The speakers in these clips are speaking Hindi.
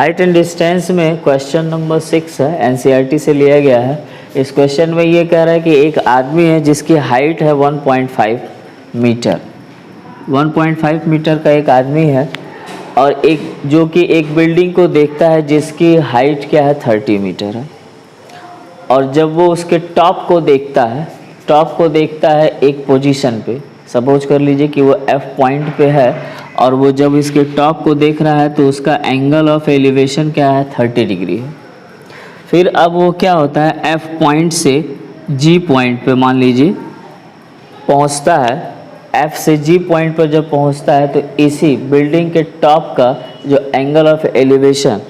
हाइट एंड डिस्टेंस में क्वेश्चन नंबर 6 है, एनसीईआरटी से लिया गया है। इस क्वेश्चन में ये कह रहा है कि एक आदमी है जिसकी हाइट है 1.5 मीटर। 1.5 मीटर का एक आदमी है और एक जो कि एक बिल्डिंग को देखता है जिसकी हाइट क्या है 30 मीटर है। और जब वो उसके टॉप को देखता है एक पोजीशन पे, सपोज कर लीजिए कि वो F पॉइंट पे है और वो जब इसके टॉप को देख रहा है तो उसका एंगल ऑफ एलिवेशन क्या है 30 डिग्री है। फिर अब वो क्या होता है F पॉइंट से G पॉइंट पे मान लीजिए पहुंचता है। F से G पॉइंट पर जब पहुंचता है तो इसी बिल्डिंग के टॉप का जो एंगल ऑफ एलिवेशन,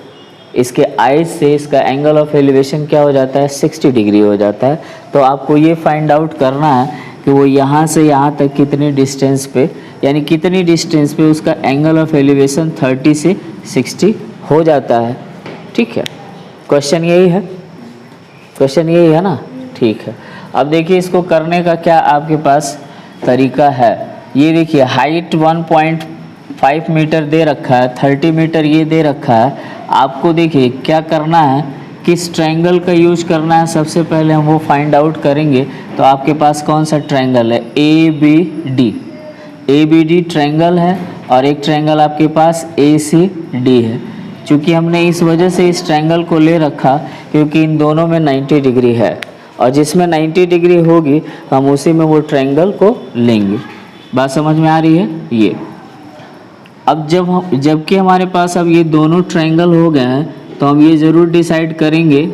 इसके आइज से इसका एंगल ऑफ एलिवेशन क्या हो जाता है 60 डिग्री हो जाता है। तो आपको ये फाइंड आउट करना है कि वो यहाँ से यहाँ तक कितनी डिस्टेंस पे, यानी कितनी डिस्टेंस पे उसका एंगल ऑफ एलिवेशन 30 से 60 हो जाता है। ठीक है, क्वेश्चन यही है ना। ठीक है, अब देखिए इसको करने का क्या आपके पास तरीका है। ये देखिए हाइट 1.5 मीटर दे रखा है, 30 मीटर ये दे रखा है। आपको देखिए क्या करना है, किस ट्रायंगल का यूज करना है, सबसे पहले हम वो फाइंड आउट करेंगे। तो आपके पास कौन सा ट्रायंगल है, ए बी डी ट्रायंगल है और एक ट्रायंगल आपके पास ACD है। चूँकि हमने इस वजह से इस ट्रायंगल को ले रखा क्योंकि इन दोनों में 90 डिग्री है और जिसमें 90 डिग्री होगी हम उसी में वो ट्रायंगल को लेंगे। बात समझ में आ रही है ये। अब जबकि हमारे पास अब ये दोनों ट्रायंगल हो गए हैं तो हम ये ज़रूर डिसाइड करेंगे,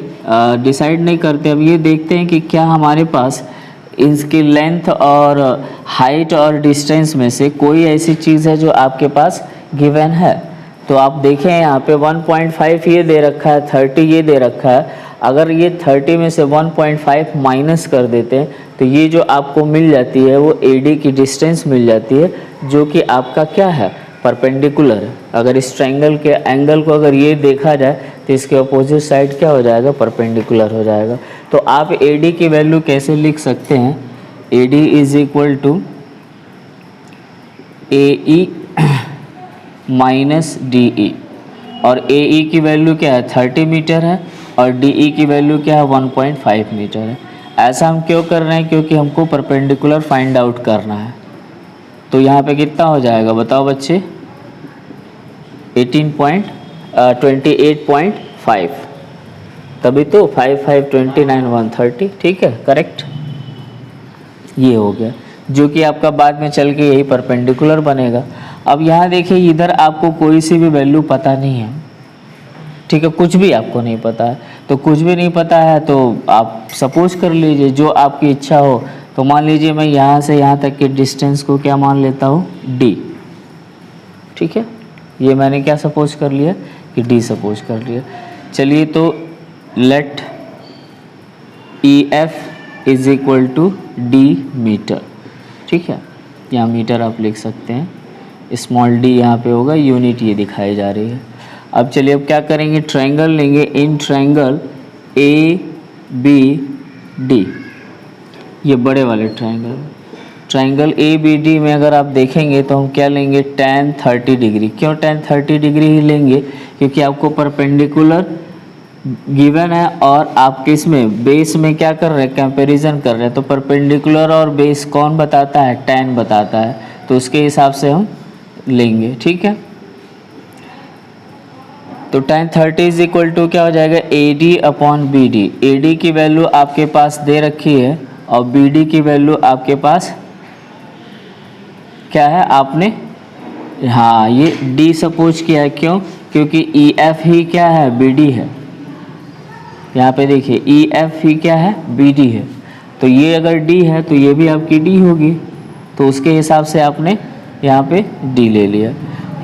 डिसाइड नहीं करते, अब ये देखते हैं कि क्या हमारे पास इसकी लेंथ और हाइट और डिस्टेंस में से कोई ऐसी चीज़ है जो आपके पास गिवन है। तो आप देखें यहाँ पे 1.5 ये दे रखा है, 30 ये दे रखा है। अगर ये 30 में से 1.5 माइनस कर देते हैं तो ये जो आपको मिल जाती है वो AD की डिस्टेंस मिल जाती है, जो कि आपका क्या है परपेंडिकुलर है। अगर इस ट्रायंगल के एंगल को अगर ये देखा जाए तो इसके अपोजिट साइड क्या हो जाएगा, परपेंडिकुलर हो जाएगा। तो आप AD की वैल्यू कैसे लिख सकते हैं, AD is equal to AE minus DE। और AE की वैल्यू क्या है 30 मीटर है और DE की वैल्यू क्या है 1.5 मीटर है। ऐसा हम क्यों कर रहे हैं, क्योंकि हमको परपेंडिकुलर फाइंड आउट करना है। तो यहाँ पे कितना हो जाएगा बताओ बच्चे, 28.5, तभी तो 5 5 29 130। ठीक है, करेक्ट, ये हो गया, जो कि आपका बाद में चल के यही परपेंडिकुलर बनेगा। अब यहाँ देखिए इधर आपको कोई सी भी वैल्यू पता नहीं है, ठीक है, कुछ भी आपको नहीं पता है। तो कुछ भी नहीं पता है तो आप सपोज कर लीजिए जो आपकी इच्छा हो। तो मान लीजिए मैं यहाँ से यहाँ तक के डिस्टेंस को क्या मान लेता हूँ D। ठीक है, ये मैंने क्या सपोज कर लिया कि D सपोज कर लिया। चलिए तो let EF is equal to D metre. ठीक है, यहाँ मीटर आप लिख सकते हैं, स्मॉल d यहाँ पे होगा, यूनिट ये दिखाई जा रही है। अब चलिए अब क्या करेंगे, ट्रायंगल लेंगे, इन ट्रायंगल ABD, ये बड़े वाले ट्रायंगल ABD में अगर आप देखेंगे तो हम क्या लेंगे tan 30 डिग्री। क्यों tan 30 डिग्री ही लेंगे, क्योंकि आपको परपेंडिकुलर गिवन है और आप किस में बेस में क्या कर रहे हैं, कंपैरिजन कर रहे हैं। तो परपेंडिकुलर और बेस कौन बताता है, tan बताता है, तो उसके हिसाब से हम लेंगे। ठीक है, तो tan 30 इज इक्वल टू क्या हो जाएगा AD अपॉन BD। AD की वैल्यू आपके पास दे रखी है और BD की वैल्यू आपके पास क्या है, आपने हाँ ये D सपोज किया है। क्यों, क्योंकि EF ही क्या है BD है। यहाँ पे देखिए EF ही क्या है BD है, तो ये अगर D है तो ये भी आपकी D होगी, तो उसके हिसाब से आपने यहाँ पे D ले लिया।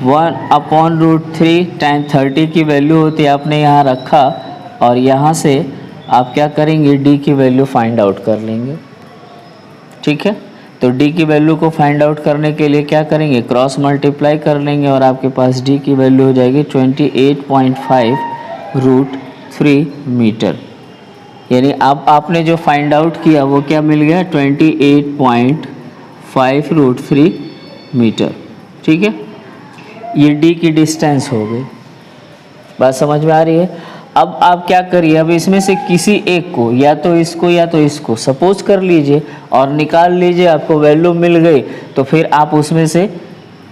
1/√3 tan 30 की वैल्यू होती है, आपने यहाँ रखा और यहाँ से आप क्या करेंगे D की वैल्यू फाइंड आउट कर लेंगे। ठीक है, तो D की वैल्यू को फाइंड आउट करने के लिए क्या करेंगे, क्रॉस मल्टीप्लाई कर लेंगे और आपके पास D की वैल्यू हो जाएगी 28.5√3 मीटर। यानी अब आपने जो फाइंड आउट किया वो क्या मिल गया 28.5√3 मीटर। ठीक है, ये D की डिस्टेंस हो गई। बात समझ में आ रही है? अब आप क्या करिए, अब इसमें से किसी एक को, या तो इसको सपोज कर लीजिए और निकाल लीजिए, आपको वैल्यू मिल गई तो फिर आप उसमें से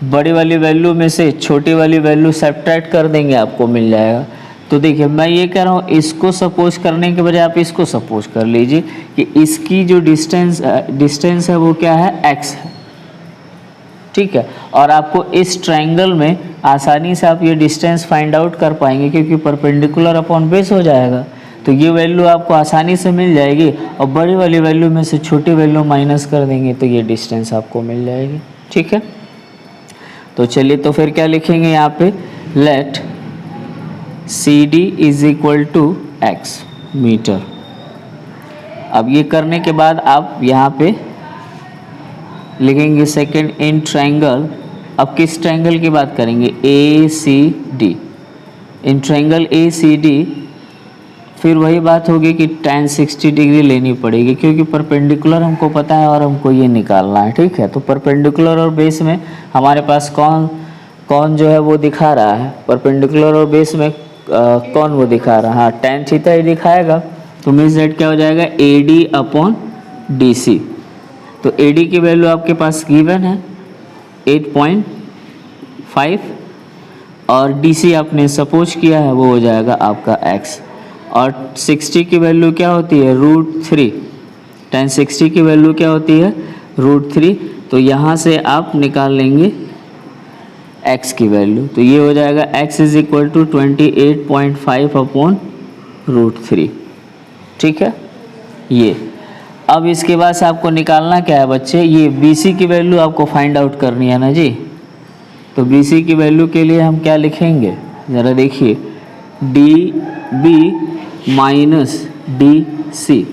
बड़ी वाली वैल्यू में से छोटी वाली वैल्यू सब्ट्रैक्ट कर देंगे, आपको मिल जाएगा। तो देखिए मैं ये कह रहा हूँ, इसको सपोज करने के बजाय आप इसको सपोज कर लीजिए कि इसकी जो डिस्टेंस है वो क्या है, x है, ठीक है। और आपको इस ट्रायंगल में आसानी से आप ये डिस्टेंस फाइंड आउट कर पाएंगे क्योंकि परपेंडिकुलर अपॉन बेस हो जाएगा, तो ये वैल्यू आपको आसानी से मिल जाएगी और बड़ी वाली वैल्यू में से छोटी वैल्यू माइनस कर देंगे तो ये डिस्टेंस आपको मिल जाएगी, ठीक है। तो चलिए, तो फिर क्या लिखेंगे यहाँ पे, let CD is equal to x metre. अब ये करने के बाद आप यहाँ पे लिखेंगे सेकेंड इन ट्रायंगल। अब किस ट्रायंगल की बात करेंगे, ACD। इन ट्रायंगल ACD फिर वही बात होगी कि tan 60 डिग्री लेनी पड़ेगी क्योंकि परपेंडिकुलर हमको पता है और हमको ये निकालना है, ठीक है। तो परपेंडिकुलर और बेस में हमारे पास कौन जो है वो दिखा रहा है, परपेंडिकुलर और बेस में कौन वो दिखा रहा है, हाँ tan थीटा ही दिखाएगा। तो मीन्स दैट क्या हो जाएगा, AD अपॉन DC। तो AD की वैल्यू आपके पास गिवन है 8.5 और DC आपने सपोज किया है वो हो जाएगा आपका x। और 60 की वैल्यू क्या होती है, √3। tan 60 की वैल्यू क्या होती है, √3। तो यहाँ से आप निकाल लेंगे x की वैल्यू, तो ये हो जाएगा x is equal to 28.5 upon √3, ठीक है। ये अब इसके बाद से आपको निकालना क्या है बच्चे, ये BC की वैल्यू आपको फाइंड आउट करनी है ना जी। तो BC की वैल्यू के लिए हम क्या लिखेंगे, ज़रा देखिए, DB माइनस DC।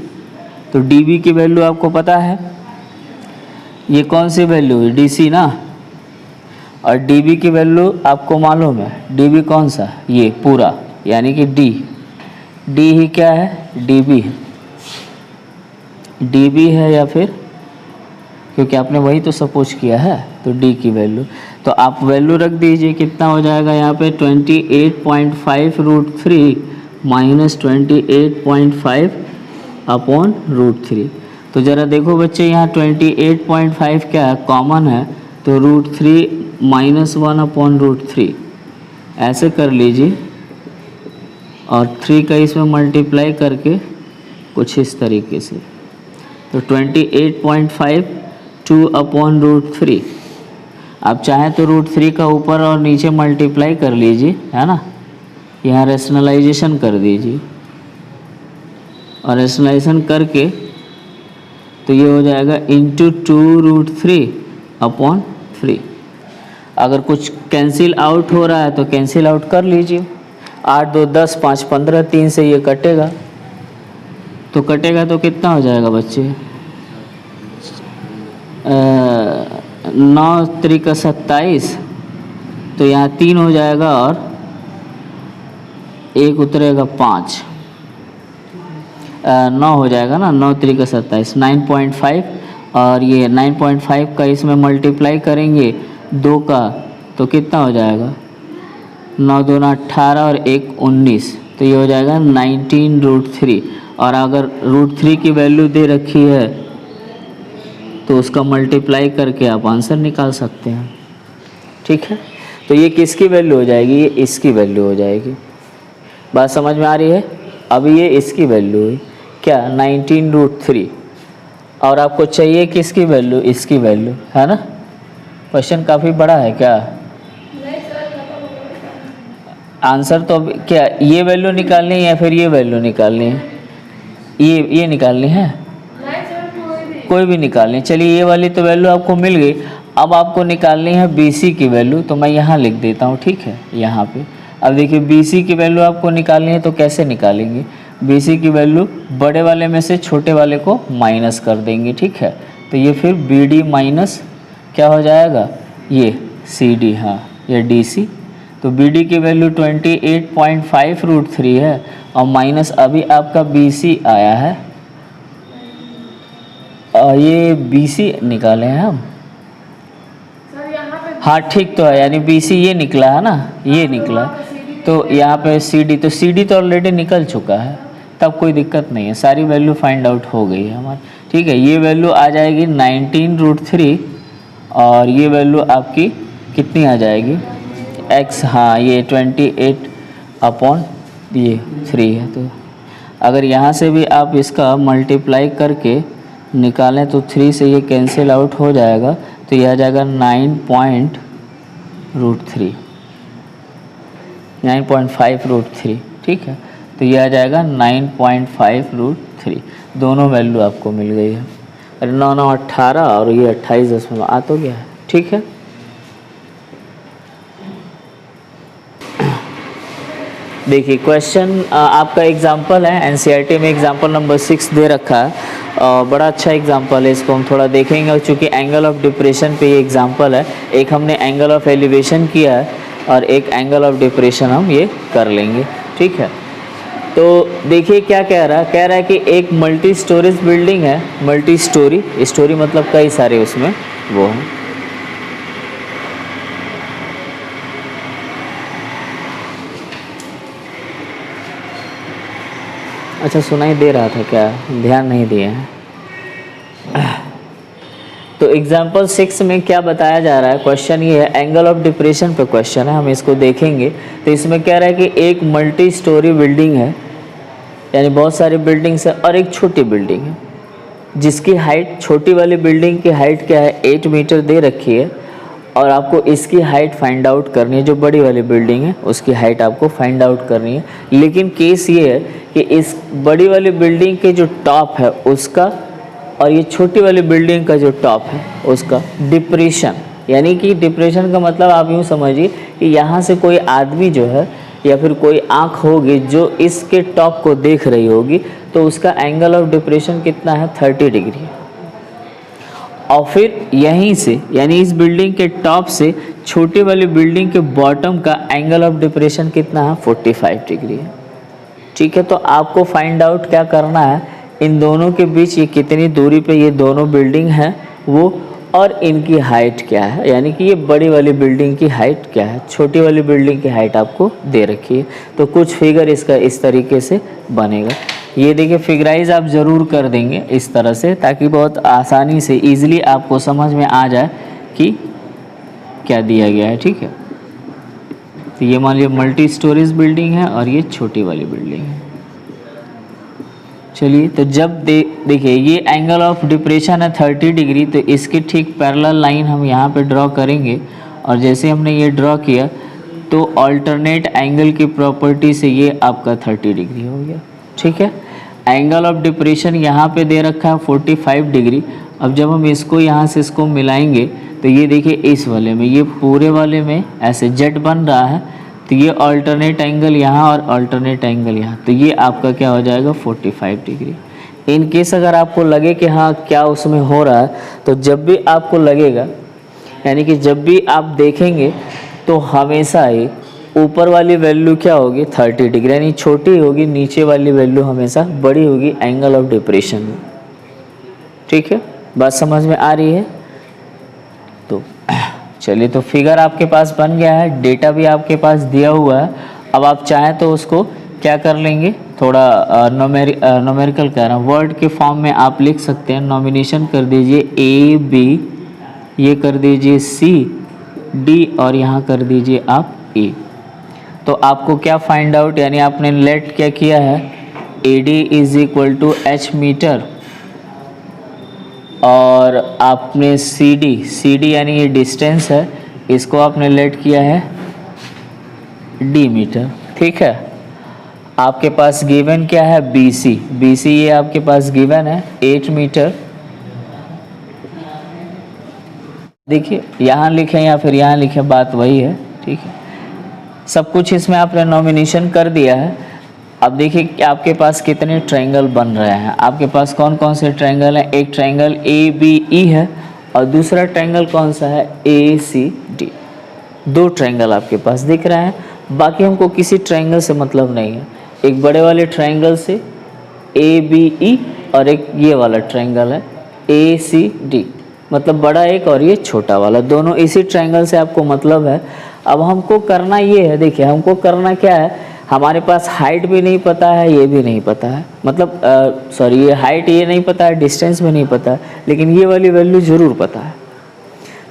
तो DB की वैल्यू आपको पता है, ये कौन सी वैल्यू है, DC ना। और DB की वैल्यू आपको मालूम है, DB कौन सा, ये पूरा यानी कि D ही क्या है, DB है या फिर, क्योंकि आपने वही तो सपोज किया है, तो D की वैल्यू। तो आप वैल्यू रख दीजिए, कितना हो जाएगा यहाँ पे 28.5 √3 माइनस 28.5 अपॉन √3। तो ज़रा देखो बच्चे, यहाँ 28.5 क्या है, कॉमन है, तो √3 माइनस 1 अपॉन √3 ऐसे कर लीजिए और 3 का इसमें मल्टीप्लाई करके कुछ इस तरीके से, तो 28.5 2 अपॉन √3। आप चाहें तो √3 का ऊपर और नीचे मल्टीप्लाई कर लीजिए, है ना, यहाँ रेशनलाइजेशन कर दीजिए और रेशनलाइजेशन करके तो ये हो जाएगा इंटू 2√3 अपॉन 3। अगर कुछ कैंसिल आउट हो रहा है तो कैंसिल आउट कर लीजिए, 8 2 10 5 15, 3 से ये कटेगा, तो कटेगा तो कितना हो जाएगा बच्चे, 9 3 का 27, तो यहाँ 3 हो जाएगा और 1 उतरेगा 5, 9 हो जाएगा ना, 9 3 का 27, 9.5। और ये 9.5 का इसमें मल्टीप्लाई करेंगे 2 का, तो कितना हो जाएगा, 9 2 18 और 1 19, तो ये हो जाएगा 19 √3। और अगर √3 की वैल्यू दे रखी है तो उसका मल्टीप्लाई करके आप आंसर निकाल सकते हैं, ठीक है। तो ये किसकी वैल्यू हो जाएगी, ये इसकी वैल्यू हो जाएगी। बात समझ में आ रही है। अभी ये इसकी वैल्यू है क्या, 19 √3, और आपको चाहिए किसकी वैल्यू, इसकी वैल्यू, है ना। क्वेश्चन काफ़ी बड़ा है क्या, आंसर तो अब क्या ये वैल्यू निकालनी है या फिर ये वैल्यू निकालनी है, ये निकालनी है, कोई भी निकालनी। चलिए ये वाली तो वैल्यू आपको मिल गई, अब आपको निकालनी है BC की वैल्यू, तो मैं यहाँ लिख देता हूँ, ठीक है, यहाँ पे। अब देखिए BC की वैल्यू आपको निकालनी है तो कैसे निकालेंगे, BC की वैल्यू बड़े वाले में से छोटे वाले को माइनस कर देंगे, ठीक है। तो ये फिर BD माइनस क्या हो जाएगा, ये CD, हाँ ये DC। तो BD की वैल्यू 28.5 √3 है और माइनस अभी आपका BC आया है, ये BC निकाले हैं हम, हाँ ठीक तो है, यानी BC ये निकला है ना, ये निकला। तो यहाँ पे सी डी तो ऑलरेडी निकल चुका है, तब कोई दिक्कत नहीं है, सारी वैल्यू फाइंड आउट हो गई है हमारी। ठीक है, ये वैल्यू आ जाएगी 19√3 और ये वैल्यू आपकी कितनी आ जाएगी x, हाँ ये 28/3 है। तो अगर यहाँ से भी आप इसका मल्टीप्लाई करके निकालें तो 3 से ये कैंसिल आउट हो जाएगा, तो ये आ जाएगा 9.5√3। ठीक है, तो ये आ जाएगा 9.5√3। दोनों वैल्यू आपको मिल गई है। अरे 9 9 18 और ये 28 आ तो गया है। ठीक है, देखिए क्वेश्चन आपका एग्जाम्पल है, एनसीईआरटी में एग्जाम्पल नंबर 6 दे रखा है। बड़ा अच्छा एग्जाम्पल है, इसको हम थोड़ा देखेंगे। और चूँकि एंगल ऑफ डिप्रेशन पे ये एग्जाम्पल है, एक हमने एंगल ऑफ एलिवेशन किया है और एक एंगल ऑफ डिप्रेशन हम ये कर लेंगे। ठीक है, तो देखिए क्या कह रहा है कि एक मल्टी स्टोरेज बिल्डिंग है, मल्टी स्टोरी मतलब कई सारे उसमें वो हैं। अच्छा, सुनाई दे रहा था क्या? ध्यान नहीं दिए हैं। तो एग्जाम्पल 6 में क्या बताया जा रहा है, क्वेश्चन ये है, एंगल ऑफ डिप्रेशन पे क्वेश्चन है, हम इसको देखेंगे। तो इसमें कह रहा है कि एक मल्टी स्टोरी बिल्डिंग है, यानी बहुत सारी बिल्डिंग्स है, और एक छोटी बिल्डिंग है जिसकी हाइट, छोटी वाली बिल्डिंग की हाइट क्या है 8 मीटर दे रखी है, और आपको इसकी हाइट फाइंड आउट करनी है। जो बड़ी वाली बिल्डिंग है उसकी हाइट आपको फाइंड आउट करनी है। लेकिन केस ये है कि इस बड़ी वाली बिल्डिंग के जो टॉप है उसका और ये छोटी वाली बिल्डिंग का जो टॉप है उसका डिप्रेशन, यानी कि डिप्रेशन का मतलब आप यूँ समझिए कि यहाँ से कोई आदमी जो है या फिर कोई आँख होगी जो इसके टॉप को देख रही होगी, तो उसका एंगल ऑफ डिप्रेशन कितना है 30 डिग्री। और फिर यहीं से, यानी इस बिल्डिंग के टॉप से छोटी वाली बिल्डिंग के बॉटम का एंगल ऑफ डिप्रेशन कितना है 45 डिग्री है। ठीक है, तो आपको फाइंड आउट क्या करना है, इन दोनों के बीच ये कितनी दूरी पे ये दोनों बिल्डिंग है वो, और इनकी हाइट क्या है, यानी कि ये बड़ी वाली बिल्डिंग की हाइट क्या है, छोटी वाली बिल्डिंग की हाइट आपको दे रखी है। तो कुछ फिगर इसका इस तरीके से बनेगा। ये देखिए फिगराइज आप ज़रूर कर देंगे इस तरह से, ताकि बहुत आसानी से ईजिली आपको समझ में आ जाए कि क्या दिया गया है। ठीक है, तो ये मान लीजिए मल्टी स्टोरेज बिल्डिंग है और ये छोटी वाली बिल्डिंग है। चलिए, तो जब देखिए ये एंगल ऑफ डिप्रेशन है 30 डिग्री, तो इसके ठीक पैरेलल लाइन हम यहाँ पे ड्रॉ करेंगे। और जैसे हमने ये ड्रॉ किया तो अल्टरनेट एंगल की प्रॉपर्टी से ये आपका 30 डिग्री हो गया। ठीक है, एंगल ऑफ डिप्रेशन यहाँ पे दे रखा है 45 डिग्री। अब जब हम इसको यहाँ से इसको मिलाएंगे तो ये देखिए इस वाले में, ये पूरे वाले में ऐसे जेट बन रहा है, तो ये अल्टरनेट एंगल यहाँ और अल्टरनेट एंगल यहाँ, तो ये आपका क्या हो जाएगा 45 डिग्री। इन केस अगर आपको लगे कि हाँ क्या उसमें हो रहा है, तो जब भी आपको लगेगा, यानी कि जब भी आप देखेंगे तो हमेशा ही ऊपर वाली वैल्यू क्या होगी 30 डिग्री, यानी छोटी होगी, नीचे वाली वैल्यू हमेशा बड़ी होगी एंगल ऑफ डिप्रेशन में। ठीक है, बात समझ में आ रही है? तो चलिए, तो फिगर आपके पास बन गया है, डेटा भी आपके पास दिया हुआ है। अब आप चाहें तो उसको क्या कर लेंगे, थोड़ा नोमेरिकल कह रहा हूँ, वर्ड के फॉर्म में आप लिख सकते हैं। नॉमिनेशन कर दीजिए AB, ये कर दीजिए CD और यहाँ कर दीजिए आप A। तो आपको क्या फाइंड आउट, यानी आपने लेट क्या किया है AD = H मीटर, और आपने CD यानी ये डिस्टेंस है, इसको आपने लेट किया है D मीटर। ठीक है, आपके पास गिवन क्या है BC ये आपके पास गिवन है 8 मीटर। देखिए यहाँ लिखें या फिर यहाँ लिखें, बात वही है। ठीक है, सब कुछ इसमें आपने नॉमिनेशन कर दिया है। अब देखिए कि आपके पास कितने ट्रायंगल बन रहे हैं, आपके पास कौन कौन से ट्रायंगल हैं। एक ट्रायंगल ABE है और दूसरा ट्रायंगल कौन सा है ACD। दो ट्रायंगल आपके पास दिख रहे हैं। बाकी हमको किसी ट्रायंगल से मतलब नहीं है। एक बड़े वाले ट्रायंगल से ABE और एक ये वाला ट्रायंगल है ACD, मतलब बड़ा एक और ये छोटा वाला, दोनों इसी ट्रायंगल से आपको मतलब है। अब हमको करना ये है, देखिए हमको करना क्या है, हमारे पास हाइट भी नहीं पता है, ये भी नहीं पता है, मतलब सॉरी ये हाइट ये नहीं पता है, डिस्टेंस भी नहीं पता है, लेकिन ये वाली वैल्यू ज़रूर पता है।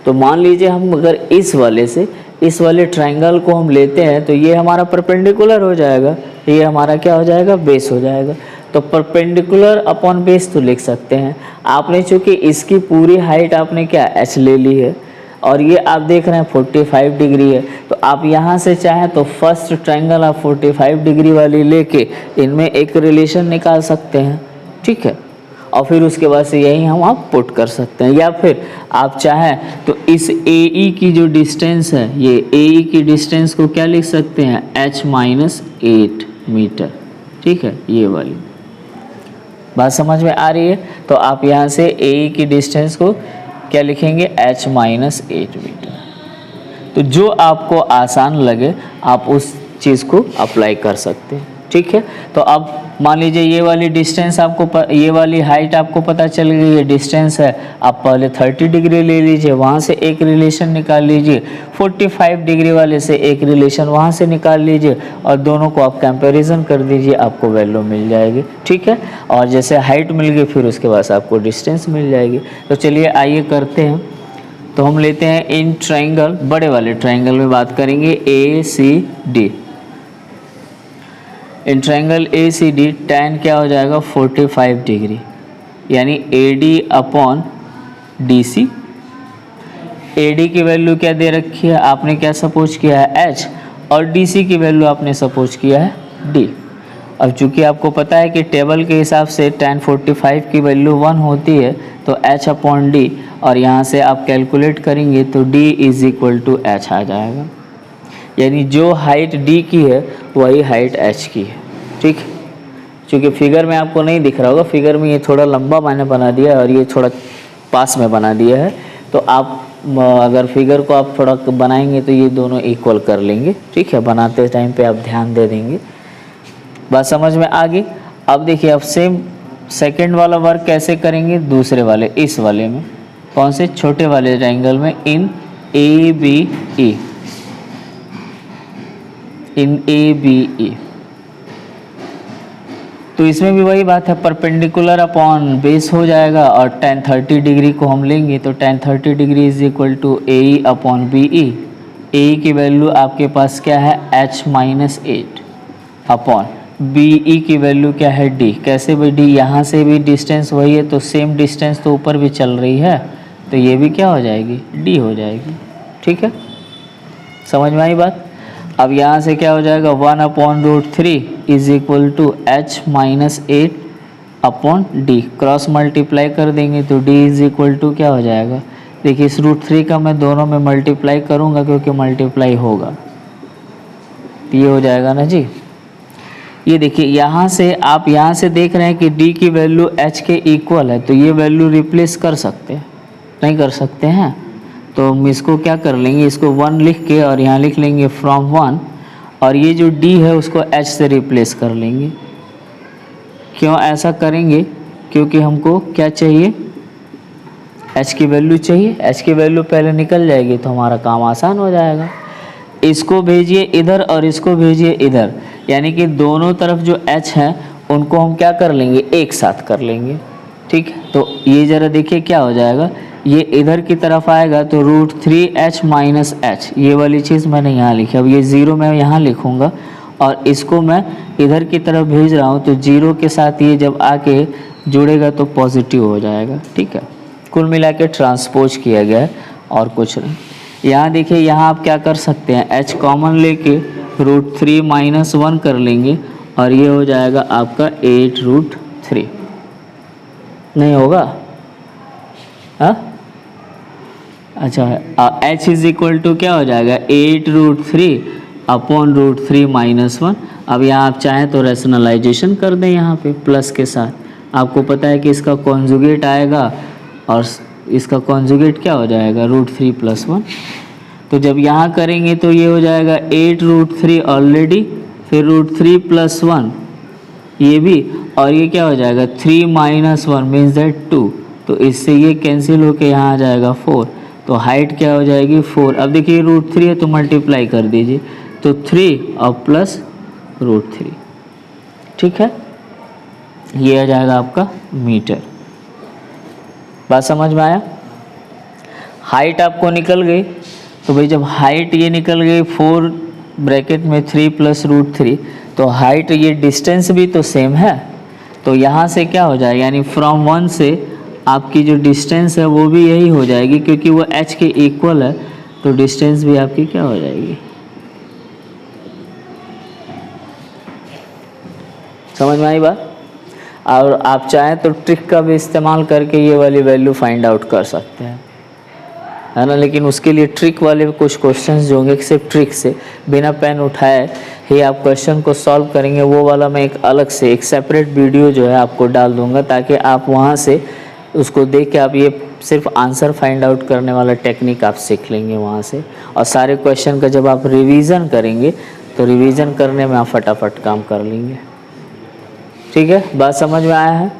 तो मान लीजिए हम अगर इस वाले से इस वाले ट्रायंगल को हम लेते हैं तो ये हमारा परपेंडिकुलर हो जाएगा, ये हमारा क्या हो जाएगा, बेस हो जाएगा। तो परपेंडिकुलर अपॉन बेस तो लिख सकते हैं। आपने चूँकि इसकी पूरी हाइट आपने क्या एच ले ली है और ये आप देख रहे हैं 45 डिग्री है, तो आप यहाँ से चाहें तो फर्स्ट ट्रायंगल आप 45 डिग्री वाली लेके इनमें एक रिलेशन निकाल सकते हैं, ठीक है, और फिर उसके बाद से यही हम आप पुट कर सकते हैं। या फिर आप चाहें तो इस AE की जो डिस्टेंस है, ये AE की डिस्टेंस को क्या लिख सकते हैं, h-8 मीटर, ठीक है, ये वाली बात समझ में आ रही है। तो आप यहाँ से AE की डिस्टेंस को क्या लिखेंगे, h-8 मीटर। तो जो आपको आसान लगे आप उस चीज़ को अप्लाई कर सकते हैं, ठीक है। तो अब मान लीजिए ये वाली डिस्टेंस आपको ये वाली हाइट आपको पता चल गई, ये डिस्टेंस है, आप पहले 30 डिग्री ले लीजिए, वहाँ से एक रिलेशन निकाल लीजिए, 45 डिग्री वाले से एक रिलेशन वहाँ से निकाल लीजिए और दोनों को आप कंपैरिजन कर दीजिए, आपको वैल्यू मिल जाएगी, ठीक है। और जैसे हाइट मिल गई फिर उसके बाद आपको डिस्टेंस मिल जाएगी। तो चलिए आइए करते हैं। तो हम लेते हैं इन ट्रायंगल, बड़े वाले ट्रायंगल में बात करेंगे ACD। In triangle ACD tan क्या हो जाएगा, 45 डिग्री, यानी AD अपॉन DC। AD की वैल्यू क्या दे रखी है, आपने क्या सपोज किया है, H, और DC की वैल्यू आपने सपोज किया है D। अब चूंकि आपको पता है कि टेबल के हिसाब से tan 45 की वैल्यू 1 होती है, तो H अपॉन D, और यहाँ से आप कैलकुलेट करेंगे तो D is equal to H आ जाएगा, यानी जो हाइट D की है वही हाइट H की है, ठीक है। क्योंकि फिगर में आपको नहीं दिख रहा होगा, फिगर में ये थोड़ा लंबा मैंने बना दिया है और ये थोड़ा पास में बना दिया है, तो आप अगर फिगर को आप थोड़ा बनाएंगे तो ये दोनों इक्वल कर लेंगे, ठीक है। बनाते टाइम पे आप ध्यान दे देंगे, बात समझ में आ गई। अब देखिए अब सेम सेकंड वाला वर्क कैसे करेंगे, दूसरे वाले इस वाले में, कौन से, छोटे वाले ट्रायंगल में, इन ABE, इन ABE। तो इसमें भी वही बात है, परपेंडिकुलर अपॉन बेस हो जाएगा और tan 30 डिग्री को हम लेंगे तो tan 30 degree is equal to AE upon BE। AE की वैल्यू आपके पास क्या है, h-8 अपॉन BE की वैल्यू क्या है, D। कैसे भी D, यहाँ से भी डिस्टेंस वही है तो सेम डिस्टेंस तो ऊपर भी चल रही है, तो ये भी क्या हो जाएगी, D हो जाएगी, ठीक है। समझ में आई बात। अब यहाँ से क्या हो जाएगा, 1/√3 is equal to h-8 upon D। Cross multiply कर देंगे तो D इज इक्वल टू क्या हो जाएगा, देखिए इस √3 का मैं दोनों में मल्टीप्लाई करूँगा क्योंकि मल्टीप्लाई होगा, ये हो जाएगा ना जी। ये देखिए यहाँ से आप यहाँ से देख रहे हैं कि D की वैल्यू H के इक्वल है, तो ये वैल्यू रिप्लेस कर सकते हैं, नहीं कर सकते हैं, तो हम इसको क्या कर लेंगे, इसको 1 लिख के और यहाँ लिख लेंगे फ्रॉम 1, और ये जो D है उसको H से रिप्लेस कर लेंगे। क्यों ऐसा करेंगे, क्योंकि हमको क्या चाहिए, H की वैल्यू चाहिए, H की वैल्यू पहले निकल जाएगी तो हमारा काम आसान हो जाएगा। इसको भेजिए इधर और इसको भेजिए इधर, यानी कि दोनों तरफ जो H है उनको हम क्या कर लेंगे, एक साथ कर लेंगे, ठीक है। तो ये ज़रा देखिए क्या हो जाएगा, ये इधर की तरफ आएगा तो √3h माइनस h, ये वाली चीज़ मैंने यहाँ लिखी। अब ये 0 मैं यहाँ लिखूँगा और इसको मैं इधर की तरफ भेज रहा हूँ, तो 0 के साथ ये जब आके जुड़ेगा तो पॉजिटिव हो जाएगा, ठीक है। कुल मिला के ट्रांसपोज किया गया है और कुछ नहीं। यहाँ देखिए, यहाँ आप क्या कर सकते हैं, h कॉमन लेके √3 माइनस 1 कर लेंगे और ये हो जाएगा आपका 8√3। नहीं होगा, हाँ अच्छा, h इज इक्वल टू क्या हो जाएगा, 8√3 अपॉन √3 माइनस 1। अब यहाँ आप चाहें तो रैशनलाइजेशन कर दें यहाँ पे प्लस के साथ। आपको पता है कि इसका कॉन्जुगेट आएगा और इसका कॉन्जुगेट क्या हो जाएगा, √3 + 1। तो जब यहाँ करेंगे तो ये हो जाएगा 8√3 ऑलरेडी, फिर √3 + 1 ये भी, और ये क्या हो जाएगा 3 - 1 मीन्स दैट 2। तो इससे ये कैंसिल होके यहाँ आ जाएगा 4। तो हाइट क्या हो जाएगी 4। अब देखिए √3 है तो मल्टीप्लाई कर दीजिए, तो 3 और प्लस √3, ठीक है, ये आ जाएगा आपका मीटर। बात समझ में आया? हाइट आपको निकल गई, तो भाई जब हाइट ये निकल गई 4 ब्रैकेट में 3 प्लस √3, तो हाइट ये डिस्टेंस भी तो सेम है, तो यहाँ से क्या हो जाएगा, यानी फ्रॉम 1 से आपकी जो डिस्टेंस है वो भी यही हो जाएगी, क्योंकि वो h के इक्वल है, तो डिस्टेंस भी आपकी क्या हो जाएगी, समझ में आई बात? और आप चाहें तो ट्रिक का भी इस्तेमाल करके ये वाली वैल्यू फाइंड आउट कर सकते हैं, है ना, लेकिन उसके लिए ट्रिक वाले कुछ क्वेश्चंस जो होंगे सिर्फ ट्रिक से बिना पेन उठाए ही आप क्वेश्चन को सॉल्व करेंगे, वो वाला मैं एक अलग से एक सेपरेट वीडियो जो है आपको डाल दूंगा, ताकि आप वहाँ से उसको देख के आप ये सिर्फ आंसर फाइंड आउट करने वाला टेक्निक आप सीख लेंगे वहाँ से। और सारे क्वेश्चन का जब आप रिवीजन करेंगे तो रिवीजन करने में आप फटाफट काम कर लेंगे। ठीक है, बात समझ में आया है?